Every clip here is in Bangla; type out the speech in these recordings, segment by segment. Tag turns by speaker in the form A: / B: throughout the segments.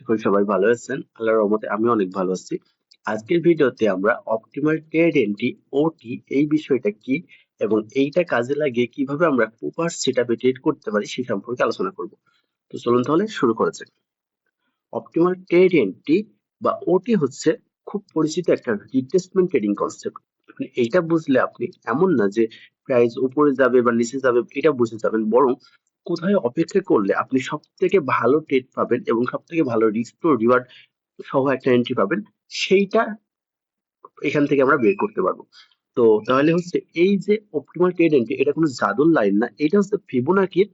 A: এখন সবাই ভালো আছেন, আল্লাহর রহমতে আমি অনেক ভালো আছি। আজকের ভিডিওতে আমরা অপটিমাল ট্রেড এন্ট্রি ওটি এই বিষয়টা কি এবং এইটা কাজে লাগিয়ে কিভাবে আমরা প্রপার সেটআপে ট্রেড করতে পারি সে সম্পর্কে আলোচনা করব। তো চলুন তাহলে শুরু করা যাক। অপটিমাল ট্রেড এন্ট্রি বা ওটি হচ্ছে খুব পরিচিত একটা রিট্রেসমেন্ট ট্রেডিং কনসেপ্ট। এইটা বুঝলে আপনি এমন না যে প্রাইস উপরে যাবে বা নিচে যাবে এটা বুঝে যাবেন, বরং কোথায় অপেক্ষা করলে আপনি সব থেকে ভালো ট্রেড পাবেন এবং সব থেকে ভালো রিস্ক টু রিওয়ার্ড সহ একটা এন্ট্রি পাবেন, সেইটা এখান থেকে আমরা বের করতে পারবো। তো তাহলে হচ্ছে এই যে অপটিমাল ট্রেড এন্ট্রি, এটা কোনো জাদুর লাইন না, এটা হচ্ছে ফিবোনাকির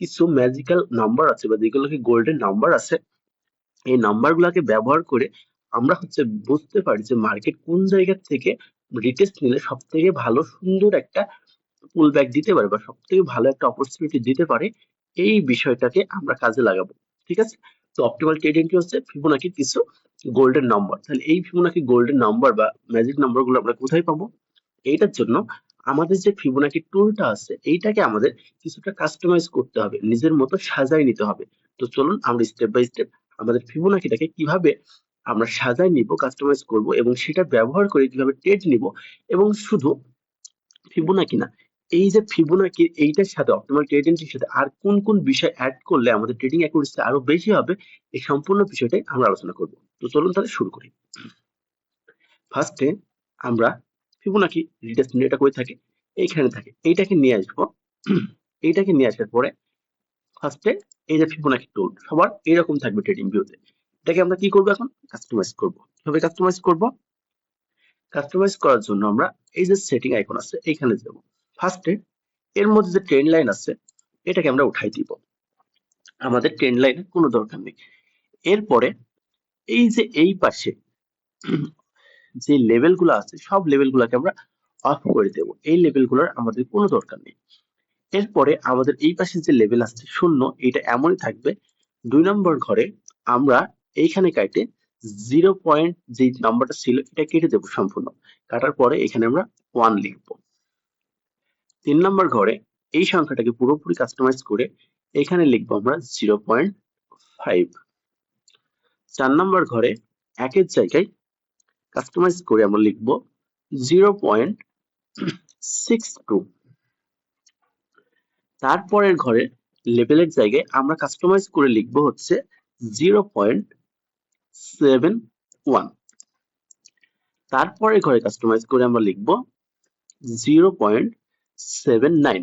A: কিছু ম্যাজিক্যাল নাম্বার আছে বা যেগুলোকে গোল্ডেন নাম্বার আছে। এই নাম্বার গুলাকে ব্যবহার করে আমরা হচ্ছে বুঝতে পারি যে মার্কেট কোন জায়গা থেকে রিটেস্ট নিলে সব থেকে ভালো সুন্দর একটা পুল ব্যাক দিতে পারে বা সব থেকে ভালো একটা অপরচুনিটি দিতে পারে। এই বিষয়টাকে আমরা কাজে লাগাবো। ঠিক আছে? তো অপটিমাল ট্রেড এন্ট্রি হচ্ছে ফিবোনাকির কিছু গোল্ডেন নাম্বার। তাহলে এই ফিবোনাকি গোল্ডেন নাম্বার বা ম্যাজিক নাম্বার গুলো আমরা কোথায় পাবো? এইটার জন্য আমাদের যে ফিবোনাকি টুলটা আছে এইটাকে আমাদের কিছুটা কাস্টমাইজ করতে হবে, নিজের মতো সাজায় নিতে হবে। তো চলুন আমরা স্টেপ বাই স্টেপ আমাদের ফিবোনাকিটাকে কিভাবে আমরা সাজায় নিব, কাস্টমাইজ করব এবং সেটা ব্যবহার করে কিভাবে ট্রেড নিব। এবং শুধু ফিবোনাকি না, এই যে ফিবোনাকি এইটার সাথে অপটিমাল ট্রেড এন্ট্রির সাথে আর কোন কোন বিষয় অ্যাড করলে আমাদের ট্রেডিং অ্যাকুরেসি আরো বেশি হবে, এই সম্পূর্ণ বিষয়টাই আমরা আলোচনা করব। তো চলুন তাহলে শুরু করি। ফার্স্টে আমরা ফিবোনাকি রিট্রেসমেন্ট এটা কই থাকে? এইখানে থাকে। এইটাকে নিয়ে আসবো। এইটাকে নিয়ে আসার পরে ফার্স্টে এই যে ফিবোনাকি টুল সবার এরকম থাকবে ট্রেডিং ভিউতে। এটাকে আমরা কি করব এখন? কাস্টমাইজ করব। কিভাবে কাস্টমাইজ করব? কাস্টমাইজ করার জন্য আমরা এই যে সেটিং আইকন আছে এইখানে যাব। ফার্স্টে এর মধ্যে যে ট্রেন্ড লাইন আছে এটাকে আমরা উঠাই দিব। আমাদের ট্রেন্ড লাইনের কোনো দরকার নেই। এরপরে এই যে এই পাশে যে লেভেল গুলো আছে সব লেভেল গুলাকে আমরা অফ করে দেব। এই লেভেল গুলোর আমাদের কোনো দরকার নেই। এরপরে আমাদের এই পাশে যে লেভেল আছে 0, এটা এমনই থাকবে। 2 নম্বর ঘরে আমরা এইখানে কাটে 0 পয়েন্ট যে নাম্বারটা ছিল এটা কেটে দেব সম্পূর্ণ। কাটার পরে এখানে আমরা 1 লিখব। 3 নম্বর ঘরে এই সংখ্যাটাকে পুরোপুরি কাস্টমাইজ করে এখানে লিখব আমরা 0.5। 4 নম্বর ঘরে একের জায়গায় কাস্টমাইজ করে আমরা লিখব 0.62। তারপরের ঘরে লেভেলের জায়গায় আমরা কাস্টমাইজ করে লিখব হচ্ছে 0.71। তারপরের ঘরে কাস্টমাইজ করে আমরা লিখব 0.79।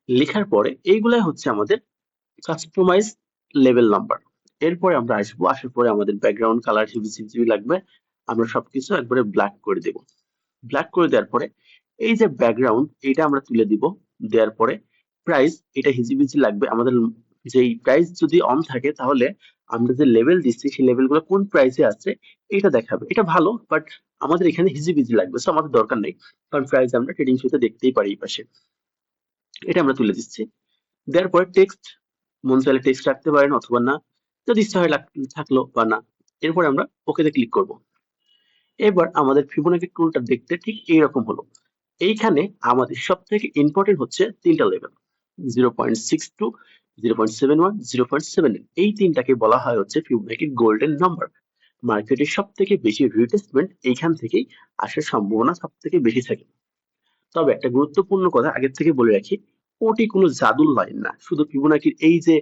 A: লেখার পরে এইগুলাই হচ্ছে আমাদের কাস্টমাইজ লেভেল নাম্বার। এরপরে আমরা আসবো, আসার পরে আমাদের ব্যাকগ্রাউন্ড কালার হিজিবিজি লাগবে। আমরা সবকিছু একবারে ব্ল্যাক করে দেব। ব্ল্যাক করে দেওয়ার পরে এই যে ব্যাকগ্রাউন্ড এটা আমরা তুলে দিব। দেওয়ার পরে প্রাইস এটা হিজিবিজি লাগবে। আমাদের যেই প্রাইস যদি অন থাকে তাহলে আমরা যে লেভেল দিচ্ছি সেই লেভেলগুলো কোন প্রাইসে আছে এটা দেখাবে। এটা ভালো, বাট আমাদের এখানে হিজিবিজি লাগবে, সো আমাদের দরকার নেই, কারণ প্রাইস আমরা ট্রেডিং শুতে দেখতেই পারি এই পাশে। এটা আমরা তুলে দিচ্ছি। দেওয়ার পরে টেক্সট, মন চাইলে টেক্সট রাখতে পারেন অথবা না, যদি ইচ্ছা হয় থাকলো বা না। এরপরে আমরা ওকেতে ক্লিক করব। এবার আমাদের ফিবোনাকি টুলটা দেখতে ঠিক এইরকম হলো। এইখানে আমাদের সব থেকে ইম্পর্টেন্ট হচ্ছে তিনটা লেভেল, 0.62, 0.71, 0.7। এই তিনটাকে বলা হয় হচ্ছে ফিবোনাকির গোল্ডেন নাম্বার। মার্কেটের সব থেকে বেশি রিট্রেসমেন্ট এইখান থেকেই আসার সম্ভাবনা সব থেকে বেশি থাকে। তবে একটা গুরুত্বপূর্ণ কথা আগের থেকে বলে রাখি, ওটি কোনো জাদুর লাইন না। শুধু ফিবোনাকির এই যে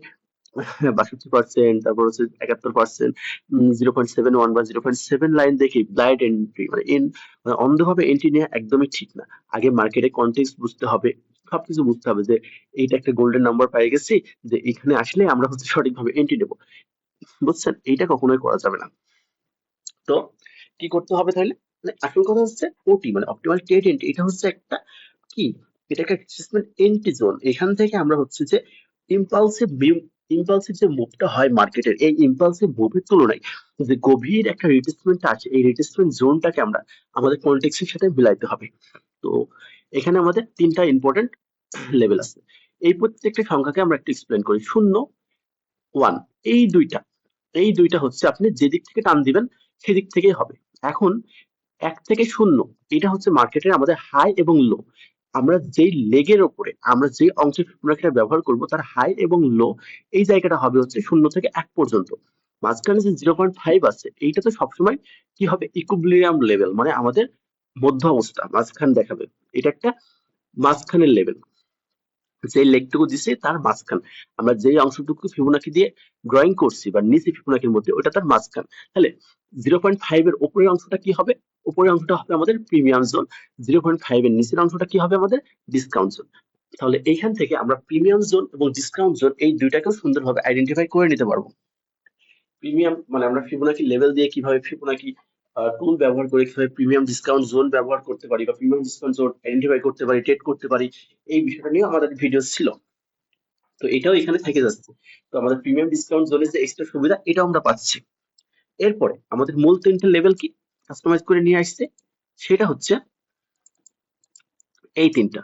A: 62%, তারপর হচ্ছে 71%, 0.71 বা 0.7 লাইন দেখে ব্লাইন্ড এন্ট্রি মানে অন্ধভাবে এন্ট্রি নেওয়া একদমই ঠিক না। আগে মার্কেটে কনটেক্সট বুঝতে হবে, সবকিছু বুঝতে হবে যে এইটা একটা গোল্ডেন নাম্বার পেয়ে গেছি, যে এখানে আসলে আমরা হচ্ছে সঠিকভাবে এন্ট্রি নেব। বুঝছেন? এইটা কখনোই করা যাবে না। তো কি করতে হবে তাহলে? মানে আসল কথা হচ্ছে ওটি মানে অপটিমাল ট্রেড এন্ট্রি, এটা হচ্ছে একটা কি, এটা একটা রিট্রেসমেন্ট এন্ট্রি জোন। এখান থেকে আমরা হচ্ছে যে ইম্পালসিভ ইম্পালসিভ যে মুভটা হয় মার্কেটের, এই ইম্পালসিভ মুভের তুলনায় যে গভীর একটা রিট্রেসমেন্ট আছে, এই রিট্রেসমেন্ট জোনটাকে আমরা আমাদের কনটেক্সটের সাথে মিলাইতে হবে। তো এখানে আমাদের তিনটা ইম্পর্টেন্ট লেভেল আছে। এই প্রত্যেকটা সংখ্যাকে আমরা একটু এক্সপ্লেন করি। 0, 1, এই দুইটা হচ্ছে আপনি যেদিক থেকে টান দিবেন সেদিক থেকেই হবে। এখন 1 থেকে 0 এটা হচ্ছে মার্কেটের আমাদের হাই এবং লো। আমরা যেই লেগের ওপরে আমরা যে অংশে ফিবোনাকিটা ব্যবহার করব তার হাই এবং লো এই জায়গাটা হবে হচ্ছে 0 থেকে 1 পর্যন্ত। মাঝখানে যে 0.5 আছে এইটা তো সবসময় কি হবে, ইকুইলিব্রিয়াম লেভেল, মানে আমাদের মধ্য অবস্থা মাঝখান দেখাবে। এটা একটা মাঝখানের লেভেল, যে লেগটুকু দিছে তার মাঝখান, আমরা যে অংশটুকু ফিবোনাকি দিয়ে ড্রয়িং করছি বা নিচে ফিবোনাকির মধ্যে ওটা তার মাঝখান। তাহলে 0.5 এর উপরের অংশটা কি হবে, উপরের অংশটা হবে আমাদের প্রিমিয়াম জোন, 0.5 এর নিচের অংশটা কি হবে আমাদের ডিসকাউন্ট জোন। তাহলে এইখান থেকে আমরা প্রিমিয়াম জোন এবং ডিসকাউন্ট জোন এই দুইটাকেও সুন্দরভাবে আইডেন্টিফাই করে নিতে পারবো। প্রিমিয়াম মানে আমরা ফিবোনাকি লেভেল দিয়ে কিভাবে ফিবোনাকি টুল ব্যবহার করে কিভাবে প্রিমিয়াম ডিসকাউন্ট জোন ব্যবহার করতে পারি বা প্রিমিয়াম ডিসকাউন্ট জোন আইডেন্টিফাই করতে পারি, ট্রেড করতে পারি, এই বিষয়টা নিয়ে আমাদের ভিডিও ছিল। তো এটাও এখানে থেকে যাচ্ছে। তো আমাদের প্রিমিয়াম ডিসকাউন্ট জোনের যে এক্সট্রা সুবিধা এটাও আমরা পাচ্ছি। এরপরে আমাদের মূল তিনটে লেভেল কি কাস্টমাইজ করে নিয়ে আসছে, সেটা হচ্ছে এই তিনটা,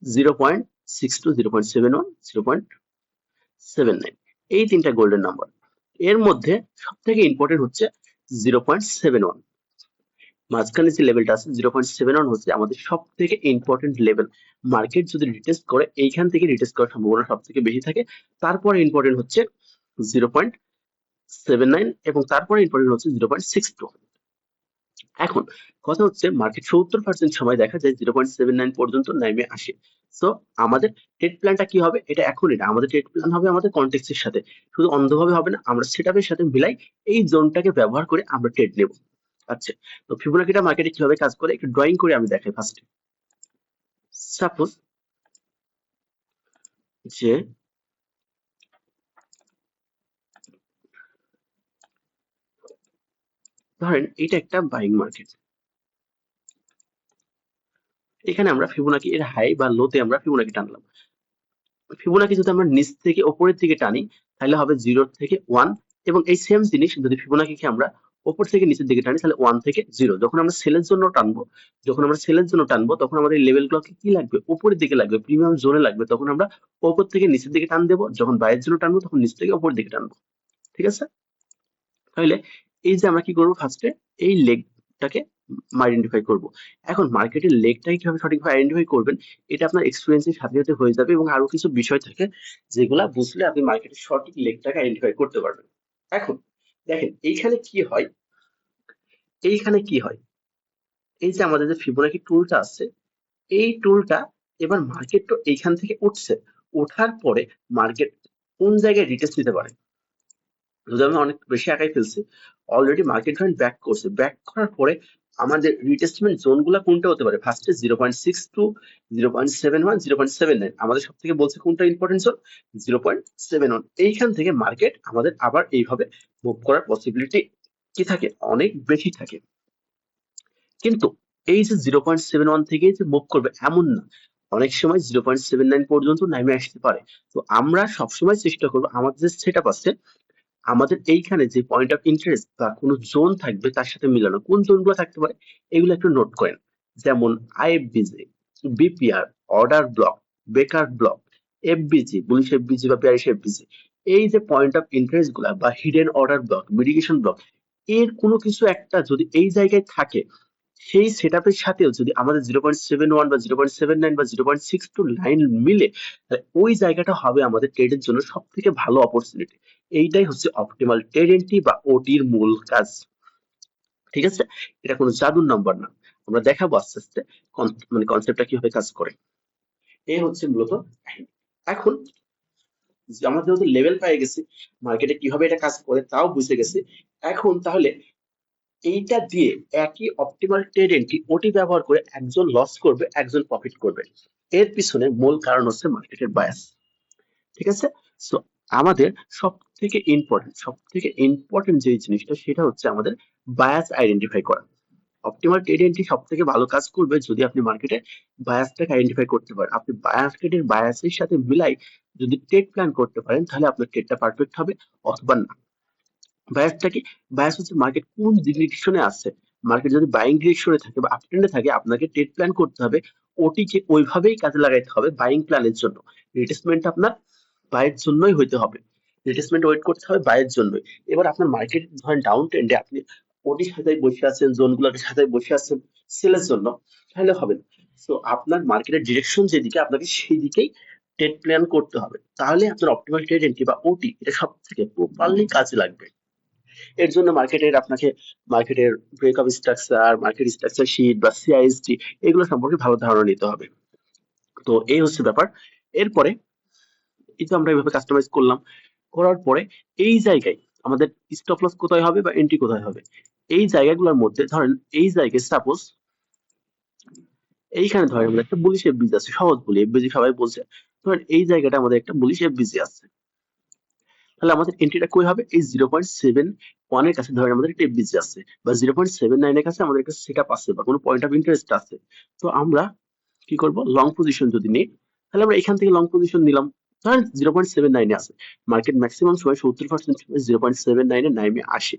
A: 0.62, 0.71, 0.79, এই তিনটা গোল্ডেন নাম্বার। এর মধ্যে সব থেকে ইম্পর্টেন্ট হচ্ছে 0.71, মাঝখানে যে লেভেলটা আছে 0.71 হচ্ছে আমাদের সব থেকে ইম্পর্টেন্ট লেভেল। মার্কেট যদি রিটেস্ট করে এইখান থেকে রিটেস্ট করার সম্ভাবনা সব থেকে বেশি থাকে। তারপরে ইম্পর্টেন্ট হচ্ছে 0.79 এবং তারপরে ইম্পর্টেন্ট হচ্ছে 0.62। এখন কথা হচ্ছে মার্কেট 70% সময় দেখা যায় 0.79 পর্যন্ত নেমে আসে। সো আমাদের ট্রেড প্ল্যানটা কি হবে, এটা এখনই না, আমাদের ট্রেড প্ল্যান হবে আমাদের কনটেক্সটের সাথে, শুধু অন্ধভাবে হবে না, আমরা সেটআপের সাথে মিলাই এই জোনটাকে ব্যবহার করে আমরা ট্রেড নেব। আচ্ছা, তো ফিবোনাকিটা মার্কেটে কিভাবে কাজ করে একটু ড্রয়িং করে আমি দেখাই ফার্স্টে। সাপোজ যে ধরেন এটা একটা বাইং মার্কেট, এখানে আমরা ফিবোনাকি এর হাই বা লোতে আমরা ফিবোনাকি টানলাম। ফিবোনাকি যদি আমরা নিচ থেকে উপরের দিকে টানি তাহলে হবে 0 থেকে 1, এবং এই সেম জিনিস যদি ফিবোনাকিকে আমরা উপর থেকে নিচের দিকে টানি তাহলে 1 থেকে 0। যখন আমরা সেলের জন্য টানবো, তখন আমাদের লেভেলগুলোকে কি লাগবে, উপরের দিকে লাগবে, প্রিমিয়াম জোনে লাগবে, তখন আমরা উপর থেকে নিচের দিকে টান দেবো। যখন বাইয়ের জন্য টানবো তখন নিচ থেকে উপরের দিকে টানবো। ঠিক আছে, তাহলে এই যে আমরা কি করবো, ফার্স্টে এই লেগটাকে আইডেন্টিফাই করব। এখন মার্কেটের লেগটাকে কিভাবে সঠিকভাবে আইডেন্টিফাই করবেন, এটা আপনার এক্সপিরিয়েন্সের সাথে সাথে হয়ে যাবে, এবং আরো কিছু বিষয় থাকে যেগুলা বুঝলে আপনি মার্কেটের সঠিক লেগটাকে আইডেন্টিফাই করতে পারবেন। এখন দেখেন এইখানে কি হয়, এইখানে কি হয়, এই যে আমাদের যে ফিবোনাকি টুলটা আছে, এই টুলটা এবার মার্কেট তো এইখান থেকে উঠছে, ওঠার পরে মার্কেট কোন জায়গায় রিটেস্ট দিতে পারে। যদি আমি অনেক বেশি আগাই ফেলছি, অলরেডি মার্কেট ধরেন ব্যাক করছে, ব্যাক করার পরে আমাদের রিটেস্টমেন্ট জোন গুলা কোনটা হতে পারে, ফার্স্টে 0.62, 0.71, 0.79, আমাদের সব থেকে বলছে কোনটা ইম্পর্টেন্ট জোন, 0.71। এইখান থেকে মার্কেট আমাদের আবার এইভাবে মুভ করার পসিবিলিটি কি থাকে, অনেক বেশি থাকে। কিন্তু এই যে 0.71 থেকে যে মুভ করবে এমন না, অনেক সময় 0.79 পর্যন্ত নামে আসতে পারে। তো আমরা সবসময় চেষ্টা করবো আমাদের যে সেট আপ আছে, আমাদের এইখানে যে পয়েন্ট অফ ইন্টারেস্ট বা কোনো জোন থাকবে তার সাথে মিলানো, কোন জোনগুলো থাকতে পারে এগুলো একটু নোট করেন। যেমন আইএফবিজি, বিপিআর, অর্ডার ব্লক, বেকার ব্লক, এফবিজি, বুলিশ এফবিজি বা বেয়ারিশ এফবিজি, এই যে পয়েন্ট অফ ইন্টারেস্ট গুলা বা হিডেন অর্ডার ব্লক, মিডিকেশন ব্লক, এর কোনো কিছু একটা যদি এই জায়গায় থাকে, সেই সেটআপের সাথেও যদি আমাদের 0.71 বা 0.79 বা 0.62 লাইন মিলে, তাহলে ওই জায়গাটা হবে আমাদের ট্রেডের জন্য সব থেকে ভালো অপরচুনিটি। এইটাই হচ্ছে অপটিমাল ট্রেড এন্ট্রি বা ওটির মূল কাজ। ঠিক আছে, এটা কোনো জাদুর নাম্বার না, আমরা দেখাবো আস্তে আস্তে মানে কনসেপ্টটা কিভাবে কাজ করে। এই হচ্ছে মূলত কাহিনী। এখন আমরা যেহেতু লেভেল পেয়ে গেছি, মার্কেটে কিভাবে এটা কাজ করে তাও বুঝে গেছি, এখন তাহলে এইটা দিয়ে একই অপটিমাল ট্রেড এন্ট্রি ওটি ব্যবহার করে একজন লস করবে, একজন প্রফিট করবে। এর পিছনে মূল কারণ হচ্ছে মার্কেটের বায়াস। ঠিক আছে, সো আমাদের সব থেকে ইম্পর্টেন্ট যে জিনিসটা সেটা হচ্ছে আমাদের বায়াস আইডেন্টিফাই করা। অপটিমাল ট্রেড এন্ট্রি সব থেকে ভালো কাজ করবে যদি আপনি মার্কেটে বায়াসটাকে আইডেন্টিফাই করতে পারেন। আপনি মার্কেটের বায়াসের সাথে মিলাই যদি ট্রেড প্ল্যান করতে পারেন তাহলে আপনার ট্রেডটা পারফেক্ট হবে, অথবা না। বায়াসটা কি, বায়াস হচ্ছে মার্কেট কোন ডিরেকশনে আছে। মার্কেট যদি বাইং ডিরেকশনে থাকে বা আপট্রেন্ডে থাকে, আপনাকে ট্রেড প্ল্যান করতে হবে, ওটিকে ওইভাবেই কাজে লাগাইতে হবে বাইং প্ল্যানের জন্য। রিটেসমেন্ট আপনার বাইয়ের জন্যই হইতে হবে, রিটেসমেন্ট ওয়েট করতে হবে বাইয়ের জন্যই। এবার আপনার মার্কেট ধরেন ডাউন ট্রেন্ডে, আপনি ওটি সাজায় বসে আছেন, জোনগুলোকে সাজায় বসে আছেন সেলের জন্য, তাহলে হবে না। তো আপনার মার্কেটের ডিরেকশন যেদিকে, আপনাকে সেই দিকেই ট্রেড প্ল্যান করতে হবে, তাহলে আপনার অপটিমাল ট্রেড এন্ট্রি বা ওটি এটা সব থেকে প্রপারলি কাজে লাগবে। এর জন্য মার্কেটের breakup structure, market structure sheet বা সিআইএসটি এগুলো সম্পর্কে ভালো ধারণা নিতে হবে। তো এই হচ্ছে ব্যাপার। এরপরে এই তো আমরা এইভাবে কাস্টমাইজ করলাম, করার পরে এই জায়গায় আমাদের স্টপ লস কোথায় হবে বা এন্ট্রি কোথায় হবে, এই জায়গাগুলোর মধ্যে ধরেন এই জায়গায় সাপোজ এইখানে ধরেন আমাদের একটা বুলিশ এফবিজি আছে, সহজ বলি এফবিজি সবাই বলছে, ধরেন এই জায়গাটা আমাদের একটা বুলিশ এফবিজি আছে, তাহলে আমাদের এন্ট্রিটা কই হবে, এই 0.71 এর কাছে ধরেন আমাদের একটা এফবিজি আছে বা 0.79 এর কাছে আমাদের একটা সেটআপ আছে বা কোনো পয়েন্ট অফ ইন্টারেস্ট আছে। তো আমরা কি করব, লং পজিশন যদি নিই তাহলে আমরা এখান থেকে লং পজিশন নিলাম, ধরেন 0.79 এ আছে, মার্কেট ম্যাক্সিমাম সময় 70% সময় 0.79 এ নামে আসে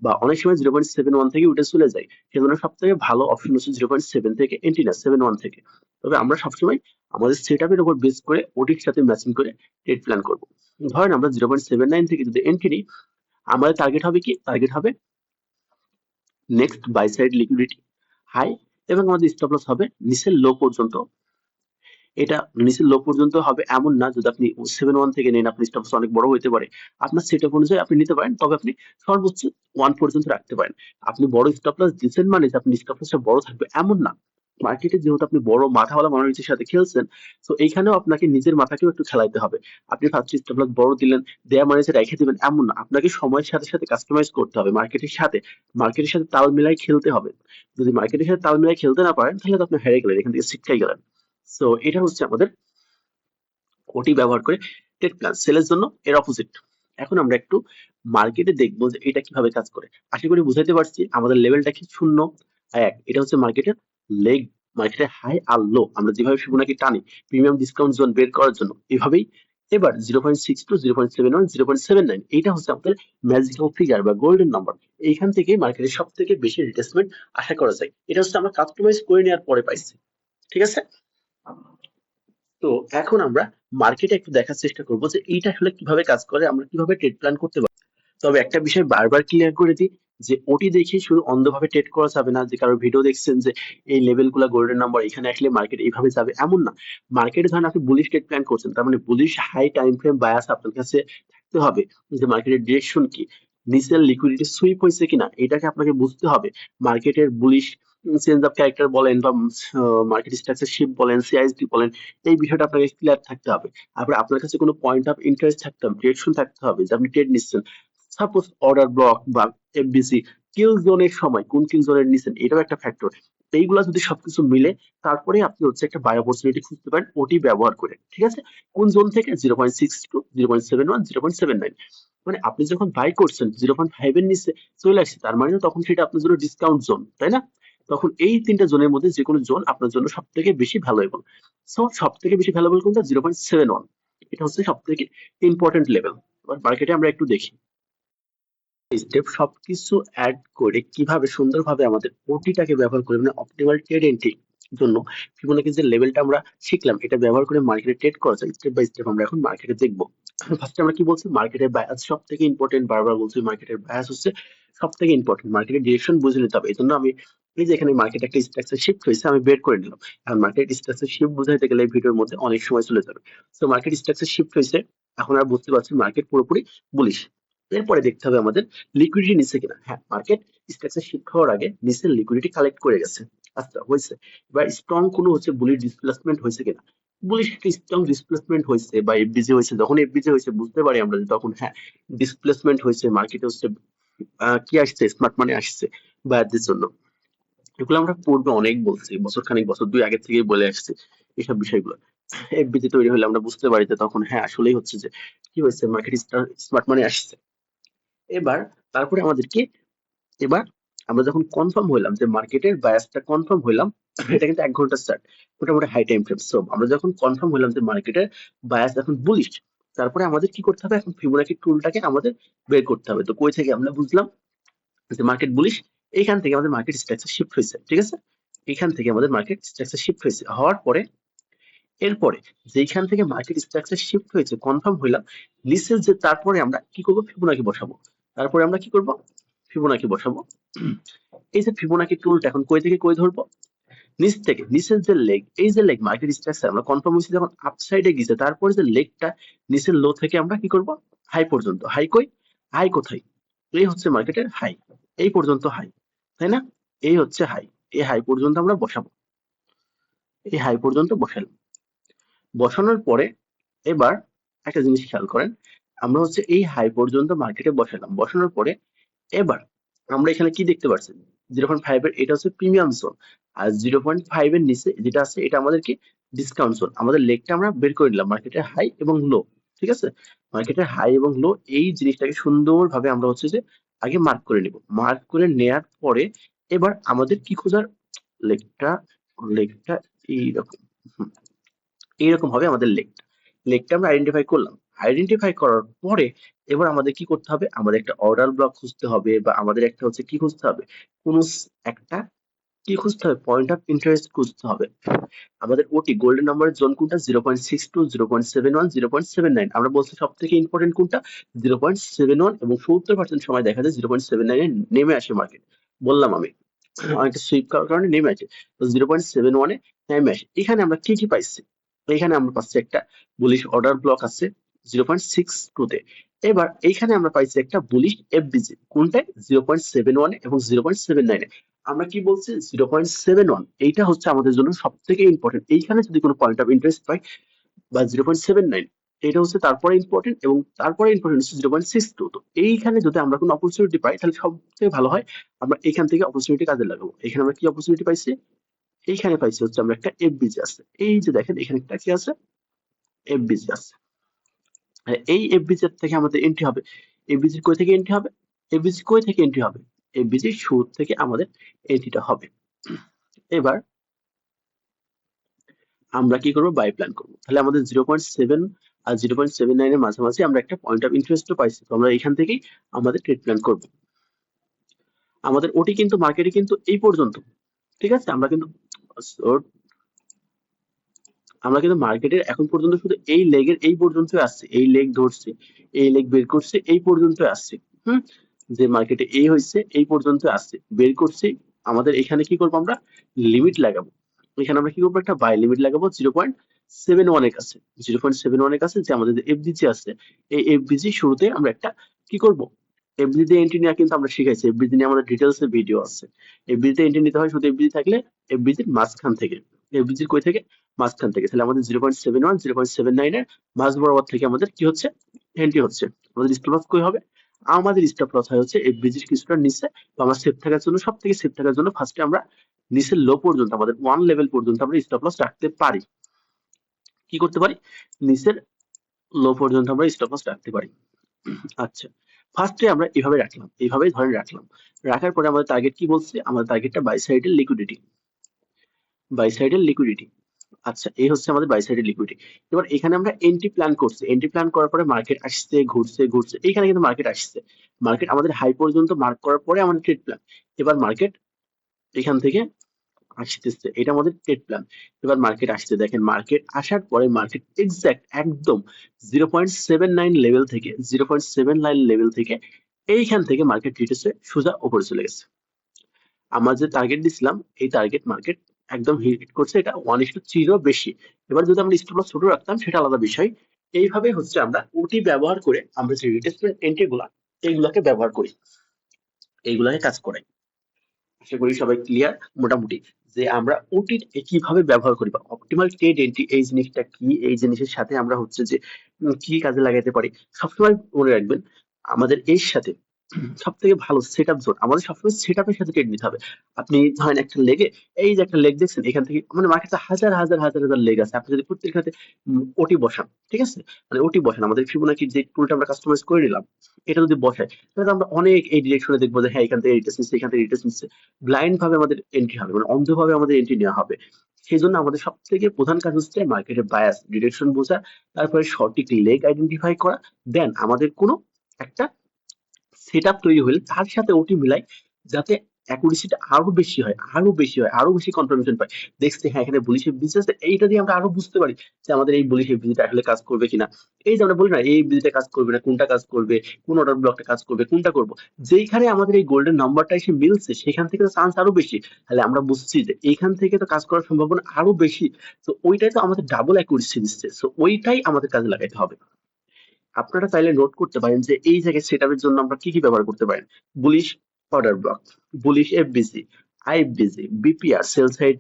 A: বা অনেক সময় 0.71 থেকে উঠে চলে যায়, সেজন্য সব থেকে ভালো অপশন হচ্ছে 0.7 থেকে এন্ট্রি না 71 থেকে। তবে আমরা সবসময় আমাদের সেটআপের উপর বেস করে ওটির সাথে ম্যাচিং করে ট্রেড প্ল্যান করব। ধরেন আমরা 0.79 থেকে যদি এন্ট্রি নিই, আমাদের টার্গেট হবে কি, টার্গেট হবে next buy side liquidity high, এবং আমাদের স্টপ লস হবে নিচের লো পর্যন্ত। এটা নিচের লো পর্যন্ত হবে এমন না, যদি আপনি 71 থেকে নেন আপনার স্টপ লস অনেক বড় হতে পারে, আপনার সেটআপ অনুযায়ী আপনি নিতে পারেন, তবে আপনি সর্বোচ্চ 1 পর্যন্ত রাখতে পারেন। আপনি বড় স্টপ লস দিচ্ছেন মানে যে আপনি স্টপ লসটা বড় থাকবে এমন না। মার্কেটে যেহেতু আপনি বড় মাথাওয়ালা মানুষের সাথে খেলছেন, তো এইখানেও আপনাকে নিজের মাথাকেও একটু খেলাইতে হবে। আপনি ফার্স্ট স্টপ লস বড় দিলেন, দেয়া মানে যে রেখে দিবেন এমন না, আপনাকে সময়ের সাথে সাথে কাস্টমাইজ করতে হবে, মার্কেটের সাথে তাল মিলাই খেলতে হবে। যদি মার্কেটের সাথে তাল মিলাই খেলতে না পারেন তাহলে তো আপনি হেরে গেলেন, এখান থেকে শিক্ষাই গেলেন। সো এটা হচ্ছে আমাদের ওটি ব্যবহার করে ট্রেড প্ল্যান সেলের জন্য এর অপোজিট। এখন আমরা একটু মার্কেটে দেখবো যে এটা কিভাবে কাজ করে। আশা করি বুঝাইতে পারছি। আমাদের লেভেলটা কি, 0 1, এটা হচ্ছে মার্কেটের লেগ, মার্কেটের হাই আর লো আমরা যেভাবে ফিবোনাকি টানি প্রিমিয়াম ডিসকাউন্ট জোন বের করার জন্য এভাবেই। এবার 0.62 0.71 0.79 এইটা হচ্ছে আমাদের ম্যাজিক্যাল ফিগার বা গোল্ডেন নাম্বার। এইখান থেকে মার্কেটের সব থেকে বেশি রিট্রেসমেন্ট আশা করা যায়। এটা হচ্ছে আমরা কাস্টমাইজ করে নেওয়ার পরে পাইছি, ঠিক আছে। তো এখন আমরা মার্কেটে একটু দেখার চেষ্টা করব যে এইটা আসলে কিভাবে কাজ করে, আমরা কিভাবে ট্রেড প্ল্যান করতে পারি। তবে একটা বিষয় বারবার ক্লিয়ার করে দিই যে ওটি দেখে শুধু অন্ধভাবে ট্রেড করা যাবে না, যে কারো ভিডিও দেখছেন যে এই লেভেলগুলো গোল্ডেন নাম্বার এখানে আসলে মার্কেট এইভাবে যাবে এমন না। মার্কেটে ধরেন আপনি বুলিশ ট্রেড প্ল্যান করছেন, তার মানে bullish high time frame bias আপনার কাছে থাকতে হবে, যে মার্কেটের ডিরেকশন কি, নিচের লিকুইডিটি সুইপ হয়েছে কিনা এটাকে আপনাকে বুঝতে হবে। মার্কেটের বুলিশ চেঞ্জ অফ ক্যারেক্টার বলেন বা মার্কেট স্ট্রাকচার শিফট বলেন সিআইএসডি বলেন, এই বিষয়টা আপনাকে ক্লিয়ার থাকতে হবে। তারপরে আপনার কাছে কোনো পয়েন্ট অফ ইন্টারেস্ট থাকতে হবে, ডিরেকশন থাকতে হবে যে আপনি ট্রেড নিচ্ছেন। সাপোজ অর্ডার ব্লক বা এফবিসি, কিল জোনের সময় কোন কিল জোনের নিচ্ছেন এটাও একটা ফ্যাক্টর। এইগুলা যদি সবকিছু মিলে তারপরে আপনি হচ্ছে একটা বাই অপরচুনিটি খুঁজতে পারেন ওটি ব্যবহার করে, ঠিক আছে। কোন জোন থেকে, 0.62 0.71 0.79, মানে আপনি যখন বাই করছেন 0.5 এর নিচে চলে আসছে, তার মানে তখন সেটা আপনার জন্য ডিসকাউন্ট জোন, তাই না। তখন এই তিনটা জোনের মধ্যে যে কোনো জোন আপনার জন্য সব থেকে বেশি ভ্যালুয়েবল। সো সব থেকে বেশি ভ্যালুয়েবল কোনটা, 0.71, এটা হচ্ছে সব থেকে ইম্পর্টেন্ট লেভেল। এবার মার্কেটে আমরা একটু দেখি স্টেপ সবকিছু অ্যাড করে কিভাবে সুন্দরভাবে আমাদের ওটিটাকে ব্যবহার করে, মানে অপটিমাল ট্রেড এন্ট্রি জন্য ফিবোনাকি যে লেভেলটা আমরা শিখলাম এটা ব্যবহার করে মার্কেটে ট্রেড করা যায়। স্টেপ বাই স্টেপ আমরা এখন মার্কেটে দেখবো। ফার্স্টে আমরা কি বলছি, মার্কেটের বায়াস সব থেকে ইম্পর্টেন্ট, বারবার বলছি মার্কেটের বায়াস হচ্ছে সব থেকে ইম্পর্টেন্ট। মার্কেটের ডিরেকশন বুঝে নিতে হবে, এই জন্য আমি এই যে এখানে মার্কেট একটা স্ট্রাকচার শিফট হয়েছে আমি বের করে নিলাম। এখন মার্কেট স্ট্রাকচার শিফট বুঝাইতে গেলে এই ভিডিওর মধ্যে অনেক সময় চলে যাবে। তো মার্কেট স্ট্রাকচার শিফট হয়েছে, এখন আর বুঝতে পারছি মার্কেট পুরোপুরি বুলিশ। এরপরে দেখতে হবে আমাদের লিকুইডিটি নিচ্ছে কিনা। হ্যাঁ, মার্কেট স্ট্রাকচার শিফট হওয়ার আগে নিচের লিকুইডিটি কালেক্ট করে গেছে, আচ্ছা হয়েছে। এবার স্ট্রং কোনো হচ্ছে বুলিশ ডিসপ্লেসমেন্ট হয়েছে কিনা, বুলিশ একটা স্ট্রং ডিসপ্লেসমেন্ট হয়েছে বা এফবিজি হয়েছে, যখন এফবিজি হয়েছে বুঝতে পারি আমরা যে তখন হ্যাঁ ডিসপ্লেসমেন্ট হয়েছে, মার্কেটে হচ্ছে কি আসছে, স্মার্ট মানি আসছে বায়ারদের জন্য। এগুলো আমরা পূর্বে অনেক বলছি, বছর খানিক বছর দুই আগে থেকেই বলে আসছি এইসব বিষয়গুলো। এফবিজি তৈরি হলে আমরা বুঝতে পারি যে তখন হ্যাঁ আসলেই হচ্ছে যে কি হয়েছে, মার্কেট স্মার্ট মানি আসছে। এবার তারপরে আমাদেরকে, এবার আমরা যখন কনফার্ম হইলাম যে মার্কেটের বায়াসটা কনফার্ম হইলাম, এটা কিন্তু 1 ঘন্টা স্টার্ট, মোটামুটি হাই টাইম ফ্রেম। সো আমরা যখন কনফার্ম হইলাম যে মার্কেটের বায়াস এখন বুলিশ, তারপরে আমাদের কি করতে হবে, এখন ফিবোনাকি টুলটাকে আমাদের বের করতে হবে। তো কই থেকে আমরা বুঝলাম যে মার্কেট বুলিশ, এইখান থেকে আমাদের মার্কেট স্ট্রাকচার শিফট হয়েছে, ঠিক আছে। এখান থেকে আমাদের মার্কেট স্ট্রাকচার শিফট হয়েছে, হওয়ার পরে এরপরে যেখান থেকে মার্কেট স্ট্রাকচার শিফট হয়েছে কনফার্ম হইলাম, নিচের যে তারপরে আমরা কি করব, ফিবোনাকি বসাবো। তারপরে আমরা কি করব, ফিবোনাকি বসাবো। এই যে ফিবোনাকি টুলটা এখন কই থেকে কই ধরবো, নিচ থেকে। নিচের যে লেগ, এই যে লেগ মার্কেট স্ট্রাকচার আমরা কনফার্ম হয়েছে যখন আপ সাইডে গিয়েছে, তারপরে যে লেগটা নিচের লো থেকে আমরা কি করব, হাই পর্যন্ত। হাই কই, হাই কোথায়, এই হচ্ছে মার্কেটের হাই, এই পর্যন্ত হাই, তাই না? এই হচ্ছে হাই, এই হাই পর্যন্ত আমরা বসাবো, এই হাই পর্যন্ত বসালাম। বসানোর পরে এবার একটা জিনিস খেয়াল করেন, আমরা হচ্ছে এই হাই পর্যন্ত মার্কেটে বসালাম, বসানোর পরে এবার আমরা এখানে কি দেখতে পাচ্ছি, 0.5 এর এটা হচ্ছে প্রিমিয়াম জোন, আর 0.5 এর নিচে যেটা আছে এটা আমাদের কি ডিসকাউন্ট জোন। আমাদের লেগটা আমরা বের করে নিলাম, মার্কেটের হাই এবং লো, ঠিক আছে? মার্কেটের হাই এবং লো এই জিনিসটাকে সুন্দরভাবে আমরা হচ্ছে যে আগে মার্ক করে নিব, মার্ক করে নেয়ার পরে এবার আমাদের কি খোঁজার, লেগটা, লেগটা এইরকম, এইরকম হবে আমাদের লেগটা। লেগটা আমরা আইডেন্টিফাই করলাম, আইডেন্টিফাই করার পরে এবার আমাদের কি করতে হবে, আমাদের একটা অর্ডার ব্লক খুঁজতে হবে, বা আমাদের একটা হচ্ছে কি খুঁজতে হবে, কোন একটা কি খুঁজতে হবে, পয়েন্ট অফ ইন্টারেস্ট খুঁজতে হবে। আমাদের ওটি গোল্ডেন নাম্বারের জোন কোনটা, 0.62, 0.71, 0.79। আমরা বলছি সব থেকে ইম্পর্টেন্ট কোনটা, 0.71, এবং 70% সময় দেখা যায় 0.79 এ নেমে আসে মার্কেট। বললাম আমি অনেকটা সুইপ করার কারণে নেমে আসে, তো 0.71 এ নেমে আসে। এখানে আমরা কি কি পাইছি, এখানে আমরা পাচ্ছি একটা বুলিশ অর্ডার ব্লক আছে 0.62 তে। এবার এইখানে আমরা পাইছি একটা বুলিশ এফবিজি, কোনটায়, 0.71 এবং 0.79 এ। আমরা কি বলছি, 0.71 এইটা হচ্ছে আমাদের জন্য সব থেকে ইম্পর্টেন্ট। এইখানে যদি কোনো পয়েন্ট অফ ইন্টারেস্ট পাই, বা 0.79 এটা হচ্ছে তারপরে ইম্পর্টেন্ট, এবং তারপরে ইম্পর্টেন্ট হচ্ছে 0.62। তো এইখানে যদি আমরা কোনো অপরচুনিটি পাই তাহলে সব থেকে ভালো হয় আমরা এখান থেকে অপরচুনিটি কাজে লাগাবো। এখানে আমরা কি অপরচুনিটি পাইছি, এইখানে পাইছি হচ্ছে আমরা একটা এফবিজি আছে, এই যে দেখেন এখানে একটা কি আছে, এফবিজি আছে। এই এফবিজি থেকে আমাদের এন্ট্রি হবে, এফবিজি কই থেকে এন্ট্রি হবে, এফবিজি কই থেকে এন্ট্রি হবে, এফবিজি শুরু থেকে আমাদের এন্ট্রিটা হবে। এবার আমরা কি করব, বাই প্ল্যান করব। তাহলে আমাদের 0.7 আর 0.79 এর মাঝামাঝি আমরা একটা পয়েন্ট অফ ইন্টারেস্টও পাইছি, তো আমরা এখান থেকেই আমাদের ট্রেড প্ল্যান করব। আমাদের ওটি কিন্তু মার্কেটে কিন্তু এই পর্যন্ত, ঠিক আছে? আমরা কিন্তু মার্কেটের এখন পর্যন্ত শুধু এই লেগের এই পর্যন্ত আসছে, এই লেগ ধরছে, এই লেগ বের করছে, এই পর্যন্ত আসছে। হুম, যে মার্কেটে এই হয়েছে এই পর্যন্ত আসছে, বের করছে। আমাদের এখানে কি করবো, আমরা লিমিট লাগাবো। এখানে আমরা কি করবো, একটা বাই লিমিট লাগাবো 0.71 এর কাছে, 0.71 এর কাছে যে আমাদের এফবিজি আছে, এই এফবিজি শুরুতে আমরা একটা কি করব, এফবিজি এন্ট্রি নেওয়া কিন্তু আমরা শিখাইছি, এফবিজি নিয়ে আমাদের ডিটেলস এর ভিডিও আছে। এফবিজি এন্ট্রি নিতে হয় শুধু এফবিজি থাকলে, এফবিজির মাঝখান থেকে, এফবিজির কই থেকে, মাঝখান থেকে। তাহলে আমাদের 0.71, 0.79 এর মাঝ বরাবর থেকে আমাদের কি হচ্ছে, এন্ট্রি হচ্ছে। আমাদের স্টপ লস কই হবে, আমাদের স্টপ লস হয় হচ্ছে এফবিজির কিছুটা নিচে। তো আমরা সেফ থাকার জন্য, সব থেকে সেফ থাকার জন্য ফার্স্টে আমরা নিচের লো পর্যন্ত, আমাদের 1 লেভেল পর্যন্ত আমরা স্টপ লস রাখতে পারি। কি করতে পারি, নিচের লো পর্যন্ত আমরা স্টপ লস রাখতে পারি। আচ্ছা, ফার্স্টে আমরা এভাবে রাখলাম, এইভাবেই ধরে রাখলাম। রাখার পরে আমাদের টার্গেট কি বলছে, আমাদের টার্গেটটা বাই সাইডের লিকুইডিটি, বাই সাইডের লিকুইডিটি। আচ্ছা, এই হচ্ছে আমাদের বাই সাইডের লিকুইডিটি। এবার এখানে আমরা এন্ট্রি প্ল্যান করছি, এন্ট্রি প্ল্যান করার পরে মার্কেট আসছে, ঘুরছে ঘুরছে, এইখানে কিন্তু মার্কেট আসছে, মার্কেট আমাদের হাই পর্যন্ত মার্ক করার পরে আমাদের ট্রেড প্ল্যান। এবার মার্কেট এখান থেকে আসতেছে, এটা আমাদের ট্রেড প্ল্যান। এবার মার্কেট আসছে, দেখেন মার্কেট আসার পরে মার্কেট এক্সাক্ট একদম 0.79 লেভেল থেকে, 0.79 লেভেল থেকে এইখান থেকে মার্কেট রিটেসে সোজা উপরে চলে গেছে। আমরা যে টার্গেট দিছিলাম এই টার্গেট মার্কেট একদম হিট করছে, এটা 1:3 বেশি। এবার যদি আমরা স্টপ লস ছোট রাখতাম সেটা আলাদা বিষয়। এইভাবে হচ্ছে আমরা ওটি ব্যবহার করে আমরা যে রিটেসমেন্ট এন্ট্রি গুলা এইগুলাকে ব্যবহার করি, এইগুলাকে কাজ করাই। আশা করি সবাই ক্লিয়ার মোটামুটি, যে আমরা ওটি কিভাবে ব্যবহার করি, বা অপটিমাল ট্রেড এন্ট্রি এই জিনিসটা কি, এই জিনিসের সাথে আমরা হচ্ছে যে কি কাজে লাগাতে পারি। সবসময় মনে রাখবেন আমাদের এর সাথে সব থেকে ভালো সেট আপ জোন, আমাদের সবসময় সেট আপের সাথে ট্রেড নিতে হবে। আপনি ধরেন একটা লেগে, এই যে একটা লেগ দেখছেন, এখান থেকে মানে মার্কেটে হাজার হাজার হাজার হাজার লেগ আছে, আপনি যদি প্রত্যেকটাতে ওটি বসান, ঠিক আছে, মানে ওটি বসান, আমাদের ফিবোনাকি যে টুলটা আমরা কাস্টমাইজ করে নিলাম এটা যদি বসাই, তাহলে আমরা অনেক এই ডিরেকশনে দেখবো যে হ্যাঁ এখান থেকে রিটেস্ট নিচ্ছে, এখান থেকে রিটেস্ট নিচ্ছে, ব্লাইন্ড ভাবে আমাদের এন্ট্রি হবে, মানে অন্ধভাবে আমাদের এন্ট্রি নেওয়া হবে। সেই জন্য আমাদের সব থেকে প্রধান কাজ হচ্ছে মার্কেটের বায়াস ডিরেকশন বোঝা, তারপরে সঠিক লেগ আইডেন্টিফাই করা, দেন আমাদের কোনো একটা সেটআপ তৈরি হলে তার সাথে ওটি মিলাই, যাতে অ্যাকুরেসিটা আরো বেশি হয়, আরো বেশি হয়, আরো বেশি কনফার্মেশন পাই। দেখছি হ্যাঁ এখানে বুলিশ বিজনেস, এইটা দিয়ে আমরা আরো বুঝতে পারি যে আমাদের এই বুলিশ বিজিটা আসলে কাজ করবে কিনা। এই যে আমরা বলি না এই বিজিটা কাজ করবে না, কোনটা কাজ করবে, কোন অর্ডার ব্লকটা কাজ করবে, কোনটা করব, যেইখানে আমাদের এই গোল্ডেন নাম্বারটা এসে মিলছে সেখান থেকে তো চান্স আরো বেশি। তাহলে আমরা বুঝছি যে এইখান থেকে তো কাজ করার সম্ভাবনা আরো বেশি। তো ওইটাই তো আমাদের ডাবল অ্যাকুরেসি দিচ্ছে, তো ওইটাই আমাদের কাজে লাগাইতে হবে। আপনারা চাইলে নোট করতে পারেন যে এই জায়গায় সেটআপের জন্য আমরা কি কি ব্যবহার করতে পারেন। Bullish order block, bullish FBC, IFBC, BPR sell side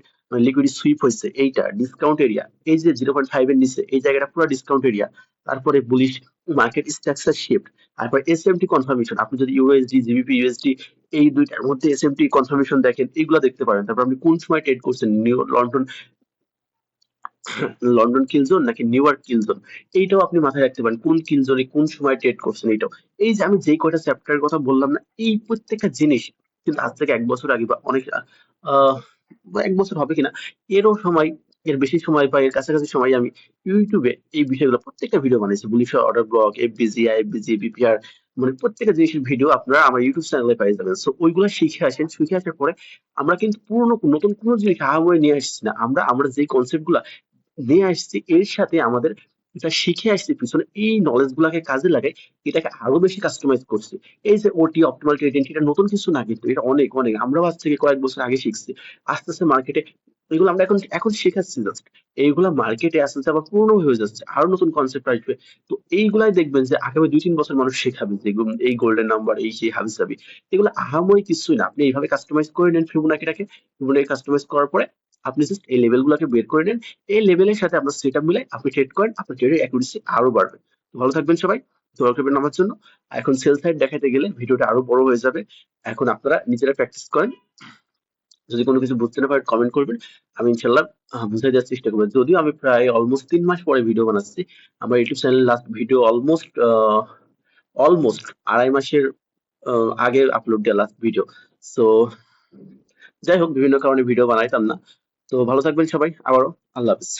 A: liquidity sweep হয়েছে এইটা ডিসকাউন্ট এরিয়া, এই যে 0.5 এর নিচে এই জায়গাটা পুরো ডিসকাউন্ট এরিয়া। তারপরে বুলিশ মার্কেট স্ট্রাকচার শিফট, তারপর এসএমটি কনফার্মেশন, আপনি যদি ইউএসডি জিবিপি ইউএসডি এই দুইটার মধ্যে এসএমটি কনফার্মেশন দেখেন, এগুলো দেখতে পারেন। তারপর আপনি কোন সময় ট্রেড করছেন, নিউ লন্ডন লন্ডন কিল জোন নাকি নিউ ইয়র্ক কিল জোন, এইটাও আপনি মাথায় রাখতে পারেন কোন কিল জোনে কোন সময় ট্রেড করছেন। এইটাও, এই যে আমি যেই কয়টা চ্যাপ্টারের কথা বললাম না, এই প্রত্যেকটা জিনিস কিন্তু আজ থেকে 1 বছর আগে বা অনেক আহ 1 বছর হবে কিনা, এরও সময়, এর বেশি সময় বা এর কাছাকাছি সময় আমি ইউটিউবে এই বিষয়গুলো প্রত্যেকটা ভিডিও বানিয়েছি। Bullish order block, FVG, IFVG, BPR, মানে প্রত্যেকটা জিনিসের ভিডিও আপনারা আমার ইউটিউব চ্যানেলে পেয়ে যাবেন। সো ওইগুলো শিখে আসেন, শিখে আসার পরে আমরা কিন্তু পুরনো নতুন কোনো জিনিস আহামরি নিয়ে আসছি না। আমরা যে কনসেপ্ট গুলা নিয়ে আসছি এর সাথে আমাদের এটা শিখে আসছি পিছনে এই নলেজ গুলাকে কাজে লাগাই, এটাকে আরো বেশি কাস্টমাইজ করছি। এই যে ওটি অপটিমাল ট্রেডিং, এটা নতুন কিছু না, কিন্তু এটা অনেক অনেক আমরাও আজ থেকে কয়েক বছর আগে শিখছি। আস্তে আস্তে মার্কেটে এগুলো আমরা এখন এখন শেখাচ্ছি জাস্ট, এইগুলা মার্কেটে আস্তে আস্তে আবার পুরনো হয়ে যাচ্ছে, আরো নতুন কনসেপ্ট আসবে। তো এইগুলাই দেখবেন যে আগামী 2-3 বছর মানুষ শেখাবে যে এই গোল্ডেন নাম্বার, এই সেই হাবিজাবি, এগুলো আহামরি কিছুই না। আপনি এইভাবে কাস্টমাইজ করে নেন ফিবোনাকিটাকে, ফিবোনাকি কাস্টমাইজ করার পরে আপনি জাস্ট এই লেভেল গুলাকে বের করে নেন, এই লেভেলের সাথে আপনার সেটআপ মিলাই আপনি ট্রেড করেন, আপনার ট্রেডের অ্যাকুরেসি আরো বাড়বে। তো ভালো থাকবেন সবাই, দোয়া করবেন আমার জন্য। এখন সেল সাইড দেখাতে গেলে ভিডিওটা আরো বড় হয়ে যাবে, এখন আপনারা নিজেরা প্র্যাকটিস করেন। যদি কোনো কিছু বুঝতে না পারেন কমেন্ট করবেন, আমি ইনশাল্লাহ বুঝাই দেওয়ার চেষ্টা করবো। যদিও আমি প্রায় অলমোস্ট 3 মাস পরে ভিডিও বানাচ্ছি, আমার YouTube channel last video almost almost 2.5 মাসের আগে আপলোড দেওয়া লাস্ট ভিডিও। সো যাই হোক, বিভিন্ন কারণে ভিডিও বানাইতাম না। তো ভালো থাকবেন সবাই, আবারও আল্লাহ হাফিজ।